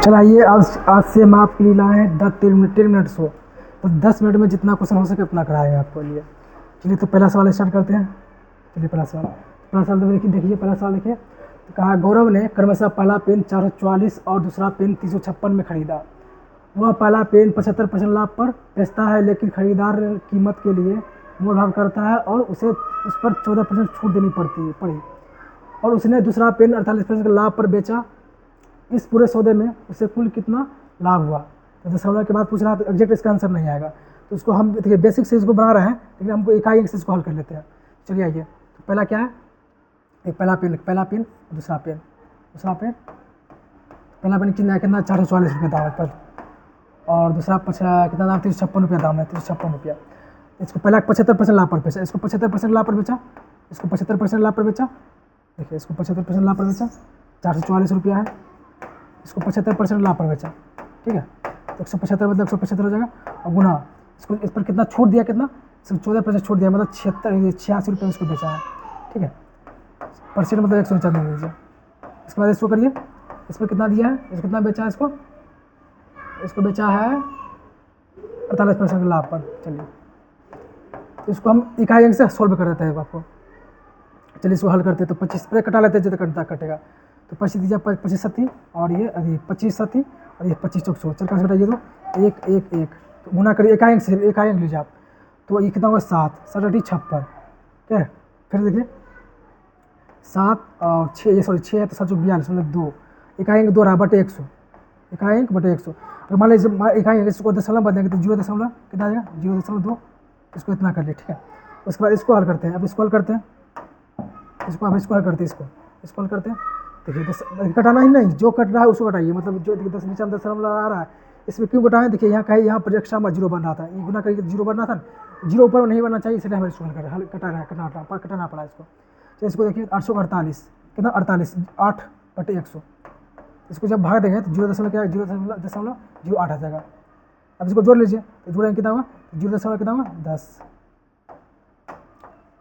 चलाइए आज से हम आपके लिए लाए हैं 10 मिनट शो। तो 10 मिनट में जितना क्वेश्चन हो सके उतना कराएंगे आपके लिए। चलिए तो पहला सवाल स्टार्ट करते हैं। चलिए पहला सवाल तो देखिए पहला सवाल देखिए। तो कहा गौरव ने क्रमशः पहला पेन 444 और दूसरा पेन 356 में खरीदा। वह पहला पेन 75% लाभ पर बेचता है, लेकिन खरीदार कीमत के लिए मोल भाव करता है और उसे उस पर 14% छूट देनी पड़ी। और उसने दूसरा पेन 48% लाभ पर बेचा। इस पूरे सौदे में उसे कुल कितना लाभ हुआ? तो दशमलव के बाद पूछ रहा है, तो एग्जैक्ट इसका आंसर नहीं आएगा। तो उसको हम देखिए बेसिक से इसको बना रहे हैं, लेकिन हमको इकाई से इसको हल कर लेते हैं। चलिए आइए। तो पहला क्या है? एक पहला पेन दूसरा पेन पहला पेन कितना 444 रुपये दाम है पर, और दूसरा कितना दाम 356 रुपया दाम है, 356 रुपया। इसको पहला 75% लाभ पर बेचा, इसको 75% लाभ पर बेचा, इसको 75% लाभ पर बेचा। देखिए इसको 75% लाभ पर बेचा, 444 रुपया है। इसको 75% लाभ पर बेचा, ठीक है। तो 175 मतलब 175 हो जाएगा। और गुना इसको इस पर कितना छूट दिया, कितना सिर्फ 14% छूट दिया, मतलब 86 रुपये उसको बेचा है, ठीक है। परसेंट मतलब 195 दीजिए। इसके बाद इसको करिए, इस पर कितना दिया है, इसको कितना बेचा है, इसको बेचा है 48% लाभ पर। चलिए तो इसको हम इकाई अंक से सोल्व कर देते हैं आपको। चलिए इसको हल करते हैं। तो 25 पे कटा लेते हैं, जितना कटेगा। तो 25 दीजिए, 25 सत्ती, और ये अभी 25 सत्ती, और ये 25 चौक 100। चल कहाँ से घटाइए? तो 1 1 1, तो गुना करिए, इकाई अंक लीजिए आप। तो ये कितना होगा 7 7 अठी 56, ठीक है। फिर देखिए 7 और 6, ये सॉरी 6 है तो 7 42 मतलब 2, इकाई अंक 2 रहा बटे 100, इकाई अंक बटे 100। और मान लीजिए इकाई अंक इसको दशमलव बदलेंगे तो 0 कितना आ जाएगा, 0.2। इसको इतना कर लिए, ठीक है। उसके बाद इसको हल करते हैं। अब इसको हल करते हैं, इसको हल करते हैं, इसको हल करते हैं। देखिए कटाना ही नहीं, जो कट रहा है उसको कटाइए, मतलब जो 10 नीचे में दशमलव आ रहा है इसमें क्यों कटाएं? देखिए यहाँ कहीं यहाँ पर एक्स्ट्रा में 0 बन रहा था, ये गुना करिए 0 बनना था, 0 ऊपर नहीं बनना चाहिए, इसलिए हमें इसको कटाना पड़ा इसको। तो इसको देखिए 848 कितना 48 8 बटे 100। इसको जब भाग देंगे तो 0 क्या है, 0.08 आ जाएगा। अब इसको जोड़ लीजिए, तो जोड़ेंगे कितना हुआ, 0 कितना हुआ 10,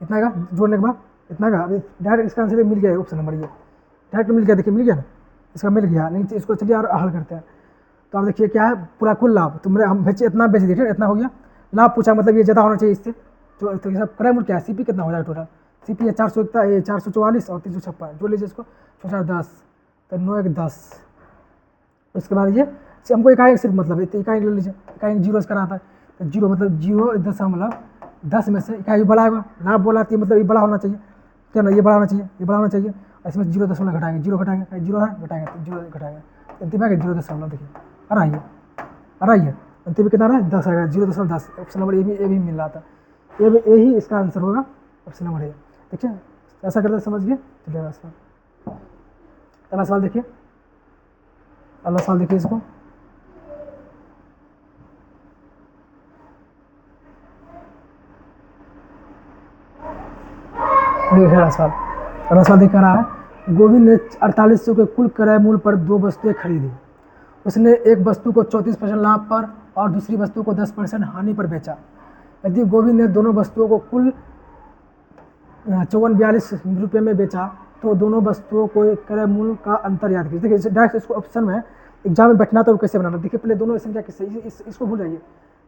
इतना का जोड़ने के बाद इतना का। अभी डायरेक्ट इसका आंसर मिल गया, ऑप्शन नंबर ये डायरेक्ट मिल गया। देखिए मिल गया ना, इसका मिल गया। नहीं इसको चलिए और हल करते हैं। तो आप देखिए क्या है, पूरा कुल लाभ तो मेरे हम बेचे इतना बेच दिए, ठीक है, इतना हो गया। लाभ पूछा मतलब ये ज़्यादा होना चाहिए इससे। जो तो ये सब क्रय मूल्य क्या है, सीपी कितना हो जाएगा टोटल? सीपी है 444 और 356, जो लीजिए इसको 4 10 तो 9 1 10। उसके बाद ये हमको इकाई सिर्फ मतलब इकाई ले लीजिए, इकाई 0 इसका आता है, तो 0 मतलब 0.10 में से इकाई बड़ा होगा। लाभ बोला थी मतलब ये बड़ा होना चाहिए, क्या ना, ये बड़ा होना चाहिए, ये बड़ा होना चाहिए। इसमें 0 घटाएंगे, 0 घटाएंगे, 0 है घटाएंगे तो 0 घटाएंगे, अंतिम है 0 देखिए आ रहा है अंतिम में कितना रहा है 10 आएगा, 0.10। ऑप्शन नंबर ये भी मिल रहा था, यही इसका आंसर होगा, ऑप्शन नंबर ए। देखिए ऐसा करते समझ गए। चलिए अगला सवाल देखिए, अगला सवाल देखिए इसको। अगला सवाल दिख रहा है। गोविंद ने 4800 के कुल क्रय मूल्य पर 2 वस्तुएं खरीदी। उसने एक वस्तु को 34% लाभ पर और दूसरी वस्तु को 10% हानि पर बेचा। यदि गोविंद ने दोनों वस्तुओं को कुल 5442 रुपये में बेचा, तो दोनों वस्तुओं को क्रय मूल्य का अंतर याद कीजिए। देखिए डायरेक्ट इसको ऑप्शन में एग्जाम में बैठना तो कैसे बनाना, देखिए पहले दोनों संख्या किससे, इसको भूल जाइए।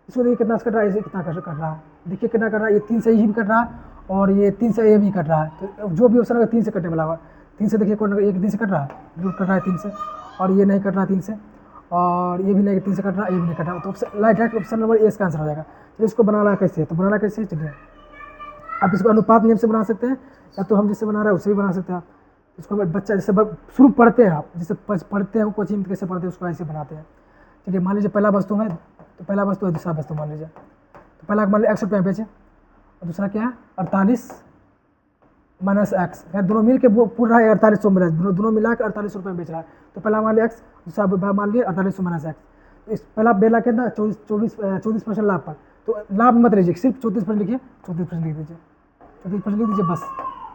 इसको देखिए कितना कट रहा है, इसे कितना कर रहा है, देखिए कितना कर रहा है, ये 3 से ही कट रहा है और ये 3 से ये भी कट रहा है। तो जो भी ऑप्शन होगा 3 से कटने वाला होगा। 3 से देखिए कौन एक 3 से कट रहा है, बिल्कुल कट रहा है 3 से, और ये नहीं कट रहा है 3 से, और ये भी नहीं 3 से कट रहा है, ये भी नहीं कट रहा है। तो option direct option number A इसका आंसर हो जाएगा। तो इसको बनाना कैसे, तो बनाना कैसे, चलिए आप इसको अनुपात नियम से बना सकते हैं, या तो हम जिससे बना रहे हैं उससे भी बना सकते हैं आप। इसको बच्चा जैसे शुरू पढ़ते हैं आप, जैसे पढ़ते हैं कोचिंग में कैसे पढ़ते हैं उसको ऐसे बनाते हैं। चलिए मान लीजिए पहला वस्तु है, तो पहला वस्तु है, दूसरा वस्तु मान लीजिए। तो पहला मान लीजिए 100 रुपये बेचे, और दूसरा क्या है 48 माइनस एक्स, दोनों मिल के पूरा है 4800 मिला, दोनों मिला के 48 रुपये बेच रहा है। तो पहला मान लिया एक्स, दूसरा मान लिया 4800 माइनस एक्स। इस पहला बेला के अंदर 24% लाभ पर, तो लाभ मत लीजिए, सिर्फ 34% लिखिए, 34% लिख दीजिए, 34% लिख दीजिए बस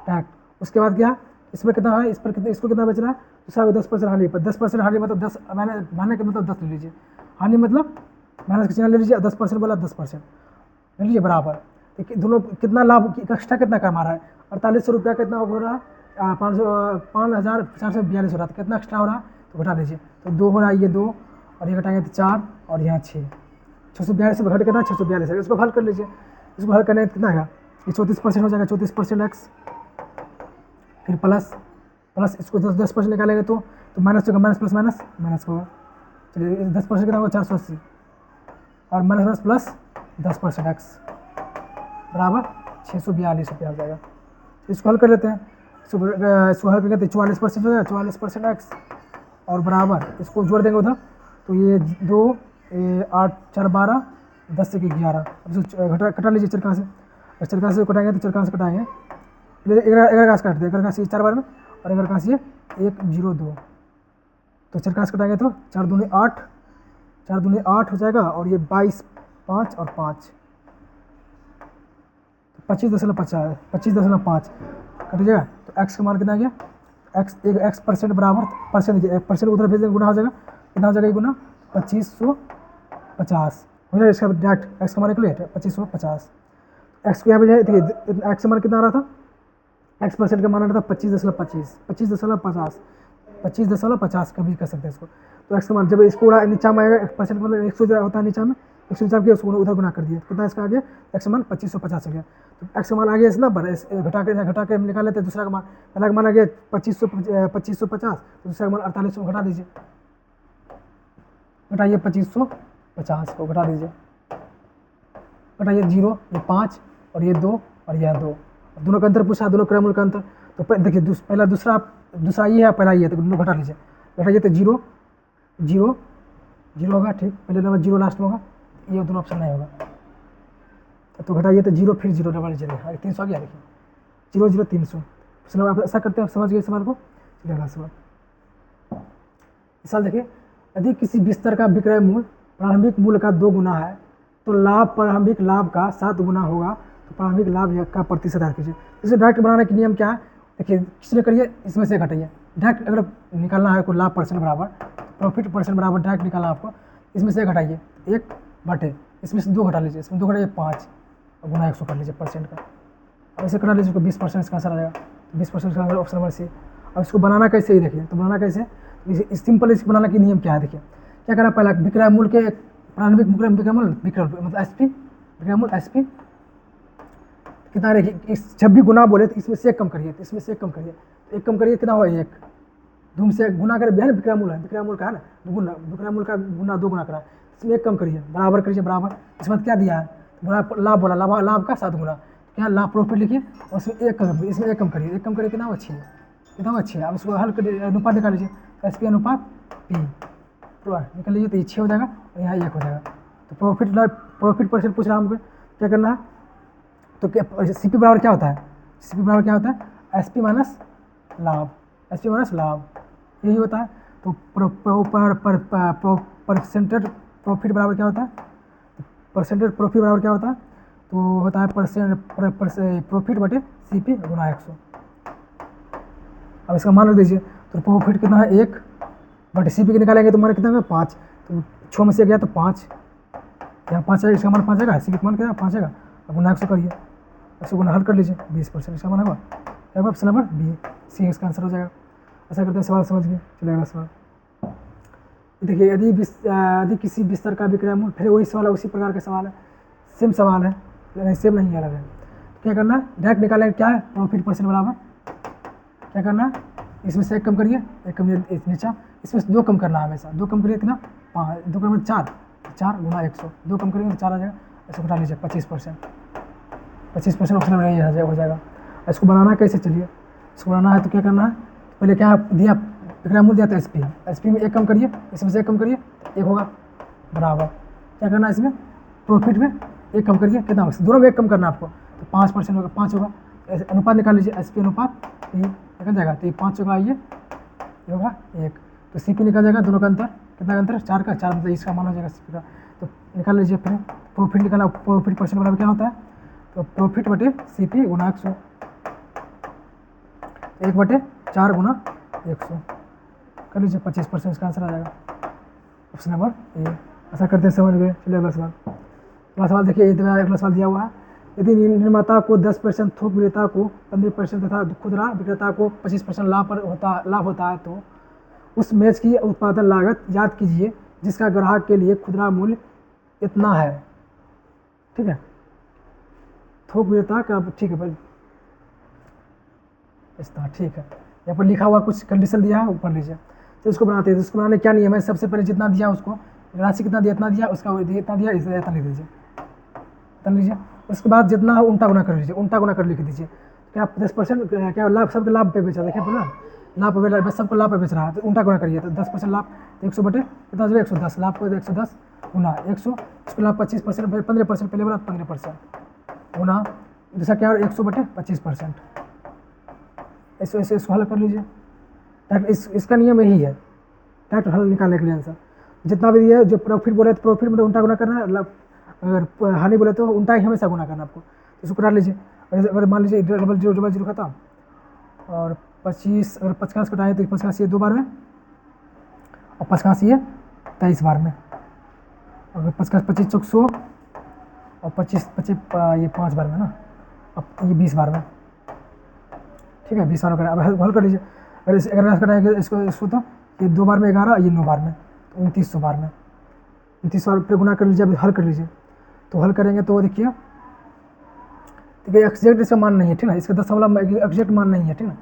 डायरेक्ट। उसके बाद क्या इसमें कितना है, इस पर कितना, इसको कितना बेच रहा है, दूसरा 10% हानि पर, 10% हानि मतलब 10 माइनस के मतलब 10 ले लीजिए, हानि मतलब माइनस का चिन्ह ले लीजिए, 10% बोला 10% ले लीजिए बराबर। देखिए दोनों कितना लाभ एक्स्ट्रा कितना कमा रहा है, 4800 रुपया कितना हो रहा है, 5442 हो रहा है, तो कितना एक्स्ट्रा हो रहा है, तो घटा दीजिए। तो 2 हो रहा है, ये 2 और ये घटाएंगे तो 4 और यहाँ 6, 642 में घट कितना 642 है। इसको हल कर लीजिए। इसको हल करने कितना आएगा, ये 34% हो जाएगा, 34% एक्स, फिर प्लस इसको 10% निकालेंगे तो माइनस होगा, माइनस प्लस माइनस माइनस होगा। चलिए 10% कितना होगा 480 और माइनस प्लस 10% एक्स बराबर 642 रुपया हो जाएगा। इसको हल कर लेते हैं। इसको हल करके 44% हो जाएगा, 44% एक्स और बराबर इसको जोड़ देंगे उधर तो ये 2 8 4 12 10 से 11। अब इसको कटा लीजिए चरका से, चरका से कटाएंगे तो चरका से कटाएंगे, 11 काट दें, 11 से 4 बार में और 11 से 1 0 2, तो चरका से कटाएंगे तो 4 दूनी 8, 4 दूनी 8 हो जाएगा और ये 22 5 और 5 25.5 कट जाएगा। तो एक्स का मान कितना आ गया, एक्स परसेंट बराबर परसेंट दीजिए, 1% उधर भेज देंगे गुना हो जाएगा, कितना हो जाएगा ये गुना 2550 हो जाएगा। इसका डायरेक्ट एक्स का मान निकले 2550। एक्स को यहाँ पे देखिए एक्स का मान कितना आ रहा था, एक्स परसेंट का मान आ रहा था 25.25 25.50 कभी कर सकते हैं इसको। तो एक्स का मान जब इसको उड़ा नीचा में आएगा, परसेंट मतलब 100 होता है नीचा में, 100 नीचा के उसको उधर गुना कर दिए, कितना इसका आ गया एक्स का मान 2550 हो गया। तो एक्स का मान आ गया इस नंबर, घटा के हम निकाल लेते हैं दूसरा का मान। पहला का मान आ गया 2550, तो दूसरा का मान 4800 घटा दीजिए, घटाइए 2550 को घटा दीजिए, घटाइए 0 ये 5 और ये 2 और यह 2, दोनों का अंतर पूछा, दोनों क्रममूल का अंतर। तो देखिए पहला दूसरा ये है, पहला ये, तो दोनों घटा लीजिए, घटाइए तो 0 0 0 होगा, ठीक, पहले नंबर 0 लास्ट में होगा, ये दोनों ऑप्शन नहीं होगा। तो घटाइए तो 0 फिर 0 डबल लीजिए, 300 आ गया, देखिए 0 0 300। चलो आप ऐसा करते हैं, आप समझ गए सवाल को। चलिए अगला सवाल। इस साल देखिए, यदि किसी बिस्तर का विक्रय मूल्य प्रारंभिक मूल्य का 2 गुना है तो लाभ प्रारंभिक लाभ का 7 गुना होगा, तो प्रारंभिक लाभ का प्रतिशत याद कीजिए। इसे डायरेक्ट बनाने के नियम क्या है, देखिए किसने करिए, इसमें से घटाइए। डायरेक्ट अगर निकालना है कोई लाभ परसेंट बराबर प्रॉफिट परसेंट बराबर डायरेक्ट निकालना आपको, इसमें से घटाइए 1 बटे, इसमें से 2 घटा लीजिए, इसमें 2 घटाइए 5 और गुना 100 कर लीजिए परसेंट का। अब इसे करा लीजिए, 20% इसका आंसर आ जाएगा, 20% का आंसर ऑप्शन नंबर सी। अब इसको बनाना कैसे ही देखिए, तो बनाना कैसे, सिंपल इसको बनाने के नियम क्या है, देखिए क्या करना, पहला विक्रय मूल्य के प्रारंभिक विक्रय मूल्य मतलब एसपी, विक्रय मूल्य एसपी कितना देखिए, जब भी गुना बोले तो इसमें से 1 कम करिए, तो इसमें से 1 कम करिए, तो 1 कम करिए कितना हुआ 1, धूम से गुना कर है ना, विक्रय मूल्य है, विक्रय मूल्य का है ना गुना, विक्रय मूल्य का गुना 2 गुना करा, इसमें 1 कम करिए, बराबर करिए बराबर। इसके बाद क्या दिया है, लाभ बोला, लाभ का 7 गुना, क्या लाभ प्रॉफिट लिखिए और इसमें 1 कम, इसमें 1 कम करिए, 1 कम करिए कितना हुआ 6, कितना हुआ 6। अब उसको हल करिए, अनुपात निकाल लीजिए, एस पी अनुपात पी निकाल लीजिए, तो ये 6 हो जाएगा और यहाँ 1 हो जाएगा। तो प्रॉफिट परसेंट पूछ रहा है हमको, क्या करना है, तो क्या सी पी बराबर क्या होता है, सी पी बराबर क्या होता है एस पी माइनस लाभ, एस पी माइनस लाभ यही होता है। तो परसेंटेज प्रॉफिट बराबर क्या होता है, परसेंटेज प्रॉफिट बराबर क्या होता है, तो होता है प्रॉफिट बटे सी पी गुना 100। अब इसका मान रख दीजिए, तो प्रॉफिट कितना है 1 बटे सी पी के निकालेंगे तो मान कितना है 5, तो 6 में से गया तो 5, यहाँ 5 है, इसका मान 5 आएगा, सी पी का मान कितना 5 आएगा, अब गुना 100 करिए, 100 गुना हल कर लीजिए, 20% इसका मान होगा, ऑप्शन नंबर बी सी इसका आंसर हो जाएगा। ऐसा करते हैं, सवाल समझ गए। चलिए अगला सवाल देखिए, यदि किसी बिस्तर का विक्रय मूल्य, फिर वही सवाल है, उसी प्रकार का सवाल है, सेम सवाल है, लेकिन सेम नहीं है, अलग है। क्या करना है, डायरेक्ट निकालेंगे, क्या है प्रॉफिट परसेंट बराबर, क्या करना है, इसमें से 1 कम करिए, 1 कम नीचा, इसमें से 2 कम करना है हमेशा, 2 कम करिए कितना 5, 2 कम 4 गुना 100, 2 कम करेंगे तो 4 आ जाएगा। इसको घटा लीजिए 25%, 25% ऑप्शन में यही हो जाएगा। इसको बनाना कैसे, चलिए इसको बनाना है तो क्या करना है, पहले क्या दिया विक्रय मूल्य दिया था एस पी में 1 कम करिए, इसमें से 1 कम करिए 1 होगा बराबर, क्या करना है इसमें प्रॉफिट में 1 कम करिए कितना होगा, दोनों में 1 कम करना है आपको, तो 5% होगा, 5 होगा, अनुपात निकाल लीजिए, एस पी अनुपात ये निकल जाएगा, तो ये 5 होगा, ये होगा 1, तो सी पी निकल जाएगा, दोनों का अंतर कितना का अंतर 4 का 4, मतलब इसका मान हो जाएगा सी पी का। तो निकाल लीजिए, फिर प्रॉफिट निकाला, प्रॉफिट परसेंट बराबर क्या होता है, तो प्रॉफिट बटे सी पी गुना 100, 1 बटे 4 गुना 100 कर लीजिए, 25% इसका आंसर आ जाएगा, ऑप्शन नंबर ए। ऐसा करते हैं, समझ गए। चलिए अगला सवाल। अगला सवाल देखिए, अगला सवाल दिया हुआ है, यदि निर्माता को 10% थोक विक्रेता को 15% तथा खुदरा विक्रेता को 25% लाभ होता है, तो उस मैच की उत्पादन लागत याद कीजिए जिसका ग्राहक के लिए खुदरा मूल्य इतना है। ठीक है, थोक विक्रेता का, ठीक है भाई, इस तरह, ठीक है। यहाँ पर लिखा हुआ कुछ कंडीशन दिया है, ऊपर लीजिए। तो इसको बनाते हैं, तो इसको बनाने क्या नियम है, सबसे पहले जितना दिया उसको राशि कितना दिया, इतना दिया, उसका इतना दिया, इतना लिख दीजिए, इतना लीजिए। उसके बाद जितना है उल्टा गुना कर लीजिए, उल्टा गुना कर लिख दीजिए। क्या 10% क्या लाभ, सबके लाभ पे बेचा, देखिए बोला लाभ पे, बस सबको लाभ पे बेच रहा है, तो उल्टा गुना करिए। तो 10% लाभ, तो 100 बटे कितना जो 110, लाभ को 110 गुना 100, इसको लाभ 25%, 15% पहले बोला 15% गुना दूसरा क्या 100 बटे 25%। इसको हल कर लीजिए। इसका नियम यही है, डायरेक्ट हल निकालने के लिए आंसर। जितना भी दिया, जो प्रॉफिट बोले तो प्रॉफिट में उल्टा गुना करना है, अगर हानि बोले तो उल्टा ही हमेशा गुना करना आपको। तो इसको करा लीजिए। अगर मान लीजिए 0000 खत्म और 25, अगर 50 कटाए तो 50 ये 2 बार में, और 50 ये 23 बार में, अगर 50 25 चौक 100 और 25 25 ये 5 बार में ना, अब ये 20 बार में। ठीक है, 20 बार में। अब हल कर लीजिए। अगर कटाएंगे इसको तो ये 2 बार में 11, ये 9 बार में, तो 2900 बार में, 29 बार पे गुना कर लीजिए। अभी हल कर लीजिए। तो हल करेंगे तो देखिए, ठीक है, एग्जैक्ट इसका मान नहीं है, ठीक है, इसका दशमलव एग्जैक्ट मान नहीं है, ठीक है,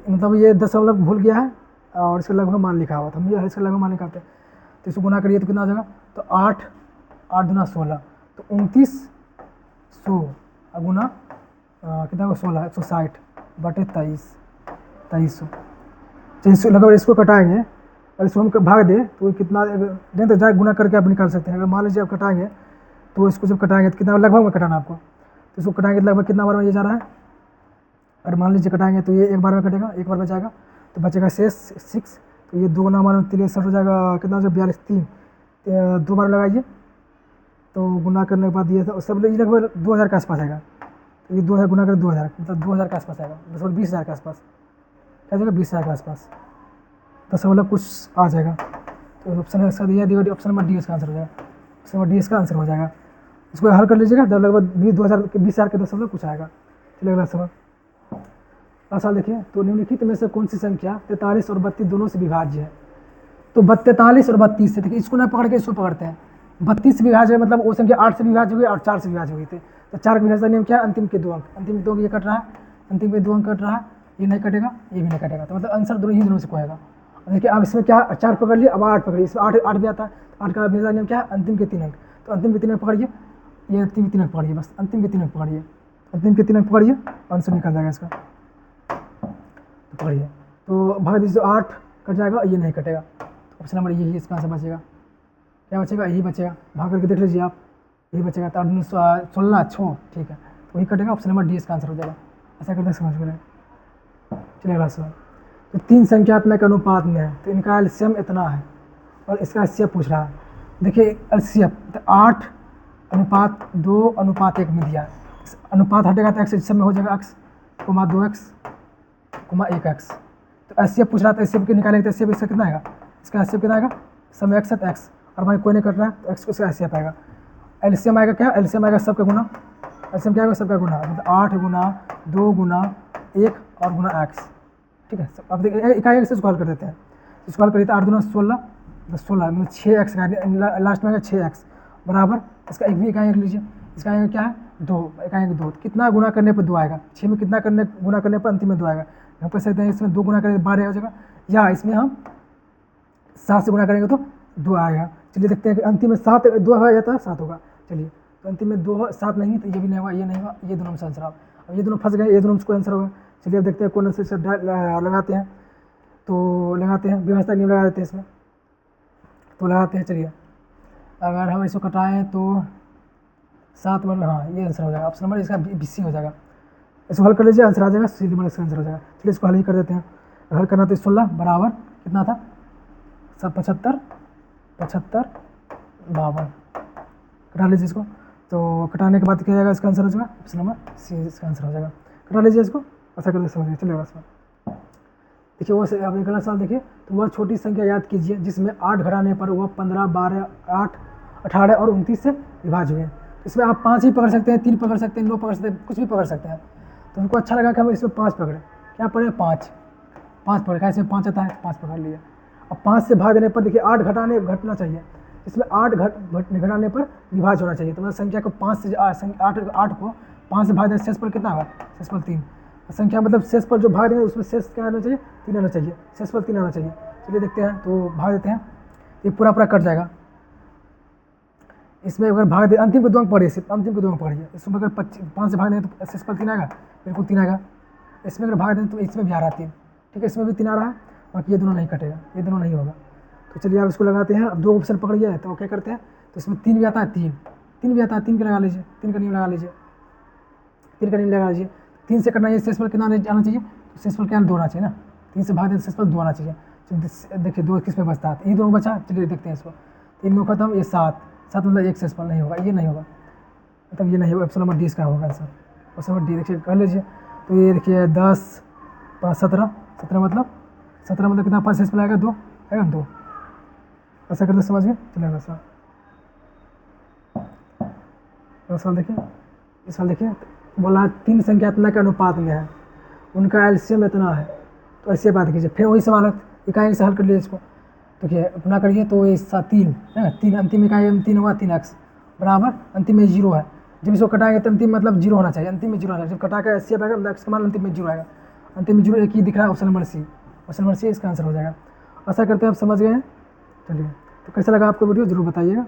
मतलब ये दशमलव भूल गया है और इसका लगभग मान लिखा हुआ था, हम ये इसका लगभग मान निकालते हैं। तो इसको गुना करिए तो कितना आ जाएगा, तो 8 दूना 16, तो 2900 गुना कितना होगा 16, 160 बटे 2300। तो इसको लगभग इसको कटाएंगे और इसको हम भाग दे तो कितना, नहीं तो डायरेक्ट गुना करके आप निकाल सकते हैं। अगर मान लीजिए आप कटाएंगे तो इसको जब कटाएंगे तो कितना लगभग में कटाना आपको, तो इसको कटाएंगे तो लगभग कितना बार में ये जा रहा है, अगर मान लीजिए कटाएंगे तो ये 1 बार में कटेगा, 1 बार में जाएगा तो बचेगा शेष 6, तो ये 2 गुना मान 63 हो जाएगा, कितना जो 42 3, 2 बार लगाइए तो गुना करने के बाद ये सब ये लगभग 2000 के आसपास आएगा। तो ये 2000 गुना कर 2000, मतलब 2000 के आसपास आएगा, 20,000 के आसपास, क्या जाएगा 20,000 के आसपास, दशमलव कुछ आ जाएगा। तो ऑप्शन इसका दिया दिया, ऑप्शन नंबर डी इसका आंसर हो जाएगा, ऑप्शन नंबर डी इसका आंसर हो जाएगा। इसको हल कर लीजिएगा तो लगभग 20,000 के दशमलव कुछ आएगा। चलिए अगला सवाल। अगला सवाल देखिए, तो निम्नलिखित में से कौन सी संख्या 43 और 32 दोनों से विभाज्य है। तो 43 और 32 से, देखिए इसको ना पकड़ के इसको पकड़ते हैं। 32 से विभाज्य है मतलब वो संख्या 8 से विभाज्य हुई और 4 से विभाज्य हुई थी। तो 4 के विभाज्य का नियम क्या है, अंतिम के 2 अंक, अंतिम के 2 अंक ये कट रहा है, अंतिम के 2 अंक कट रहा है, ये नहीं कटेगा, ये भी नहीं कटेगा, तो मतलब आंसर दोनों से कोएगा। देखिए अब इसमें क्या 4 पकड़ लिए, अब 8 पकड़िए, इसमें 8 भी आता है। 8 का विभाज्य नियम क्या है, अंतिम के 3 अंक, तो अंतिम के 3 अंक पकड़िए, ये अंतिम के 3 अंक पकड़िए, बस अंतिम के 3 अंक पकड़िए, अंतिम के 3 अंक पकड़िए, आंसर निकल जाएगा इसका। तो पकड़िए, तो भाग दीजिए, 8 कट जाएगा, ये नहीं कटेगा, तो ऑप्शन नंबर यही इसका आंसर बचेगा। क्या बचेगा, यही बचेगा, भाग करके देख लीजिए आप, यही बचेगा। तो 16 6, ठीक है, तो वही कटेगा, ऑप्शन नंबर डी इसका आंसर हो जाएगा। ऐसा करते समझ गए। चलिए अगला सवाल। तो 3 संख्यात्मक अनुपात में है, तो इनका एलसीएम इतना है और इसका एचसीएफ पूछ रहा है। देखिए एलसीएफ तो 8:2:1 में दिया है, अनुपात हटेगा तो एक्स एचसीएफ में हो जाएगा, x, 2x, 1x। तो एचसीएफ पूछ रहा था, एचसीएफ के निकालेंगे तो एचसीएफ इसका कितना आएगा, इसका एचसीएफ कितना आएगा, समय एक्स है तो एक्स, और भाई कोई नहीं कट रहा है तो एक्स को इसका एचसीएफ आएगा। एलसीएम आएगा क्या, एलसीएम आएगा सबका गुना, एलसीएम क्या आएगा सबका गुना, मतलब 8 गुना 2 गुना 1 और गुना एक्स। ठीक है, अब देखिए इकाई से इसको हल कर देते हैं। इसको हल करिए तो 8 दूना 16, 16 मतलब 6x लास्ट में आएगा 6x बराबर, इसका एक भी इकाई लीजिए, इसका आएगा क्या है 2, इकाई 2, कितना गुना करने पर 2 आएगा, 6 में कितना गुना करने पर अंतिम में 2 आएगा। हम कह सकते हैं इसमें 2 गुना करेंगे 12 हो जाएगा, या इसमें हम 7 से गुना करेंगे तो 2 आएगा। चलिए देखते हैं कि अंतिम में 7 2 हो जाता है 7 होगा। चलिए तो अंतिम में 2 7 नहीं तो ये भी नहीं होगा, ये नहीं होगा, ये दोनों में से आंसर होगा। अब ये दोनों फंस गए, ये दोनों में कोई आंसर होगा। चलिए अब देखते हैं कौन आंसर लगाते हैं, तो लगाते हैं व्यवस्था नियम लगा देते हैं इसमें, तो लगाते हैं। चलिए अगर हम इसको कटाएं तो 7 मतलब हाँ ये आंसर हो जाएगा, ऑप्शन नंबर इसका BC हो जाएगा। इसको हल कर लीजिए, आंसर आ जाएगा, सी नंबर इसका आंसर हो जाएगा। चलिए इसको हल ही कर देते हैं। हल करना तो 16 बराबर कितना था, सब 75 52 कटा लीजिए इसको। तो कटाने के बाद क्या जाएगा, इसका आंसर हो जाएगा ऑप्शन नंबर सी, इसका आंसर हो जाएगा। कटा लीजिए इसको, ऐसा करके समझिए। चलिए इसमें देखिए वो अब अगला सवाल देखिए, तो वह छोटी संख्या याद कीजिए जिसमें 8 घटाने पर वह 15 12 8 18 और 29 से विभाज्य हुए। इसमें आप 5 ही पकड़ सकते हैं, 3 पकड़ सकते हैं, 9 पकड़ सकते हैं, कुछ भी पकड़ सकते हैं। तो उनको अच्छा लगा कि हम इसमें 5 पकड़े, क्या पढ़े 5 5 पकड़, कैसे 5 आता है 5 पकड़ लिया। अब 5 से भाग देने पर देखिए 8 घटना चाहिए, इसमें 8 घटाने पर विभाज्य होना चाहिए। तो मतलब संख्या को 5 से 8 को 5 से भाग देने शेषफल कितना होगा, शेषफल 3। संख्या मतलब शेषफल जो भाग देंगे उसमें शेष क्या आना चाहिए, 3 आना चाहिए, शेषफल 3 आना चाहिए। चलिए देखते हैं, तो भाग देते हैं, ये पूरा कट जाएगा। इसमें अगर भाग दे, अंतिम को 2 अंक पढ़िए, सिर्फ अंतिम को 2 अंक पढ़िए। इसमें अगर 5 से भाग दें तो शेषफल 3 आएगा, बिल्कुल 3 आएगा। इसमें अगर भाग दें तो इसमें भी आ रहा है 3, ठीक है, इसमें भी 3 आ रहा है, बाकी ये दोनों नहीं कटेगा, ये दोनों नहीं होगा। तो चलिए आप इसको लगाते हैं। अब 2 ऑप्शन पकड़िए, तो क्या करते हैं, तो इसमें 3 भी आता है, 3 भी आता है, 3 का लगा लीजिए, 3 का नियम लगा लीजिए, 3 का नियम लगा लीजिए। 3 से करना, ये शेषफल कितना आना चाहिए, तो शेषफल क्या 2 आना चाहिए ना, 3 से भाग दें शेषफल 2 आना चाहिए। देखिए 2 किस में बचता है, ये दोनों बचा। चलिए देखते हैं इसको, 3 में खत्म, ये 7 मतलब एक शेषफल नहीं होगा, ये नहीं होगा, मतलब ये नहीं होगा। ऑप्शन नंबर डी इसका होगा आंसर, ऑप्शन नंबर डी देखिए कर लीजिए। तो ये देखिए 10 5 17 मतलब कितना, 5 शेषफल आएगा 2 आएगा, 2। ऐसा करते समझ में चलेगा सर। सवाल देखिए, इस सवाल देखिए, बोला 3 संख्यात्मक अनुपात में है, उनका एलसीएम इतना है, तो ऐसे बात कीजिए। फिर वही सवाल है, इकाई से हल कर लिए इसको, देखिए अपना करिए। तो ये 3 है, 3 अंतिम इकाई में 3 होगा, 3x बराबर अंतिम में 0 है। जब इसको कटाएंगे तो अंतिम मतलब 0 होना चाहिए, अंतिम में 0 होना चाहिए। जब कटा के एलसीएम आएगा मतलब x का मान अंतिम में 0 आएगा, अंतिम में 0 एक ही दिख रहा है, option number C, option number C इसका आंसर हो जाएगा। ऐसा करते हैं, आप समझ गए हैं। चलिए, तो कैसा लगा आपको वीडियो जरूर बताइएगा।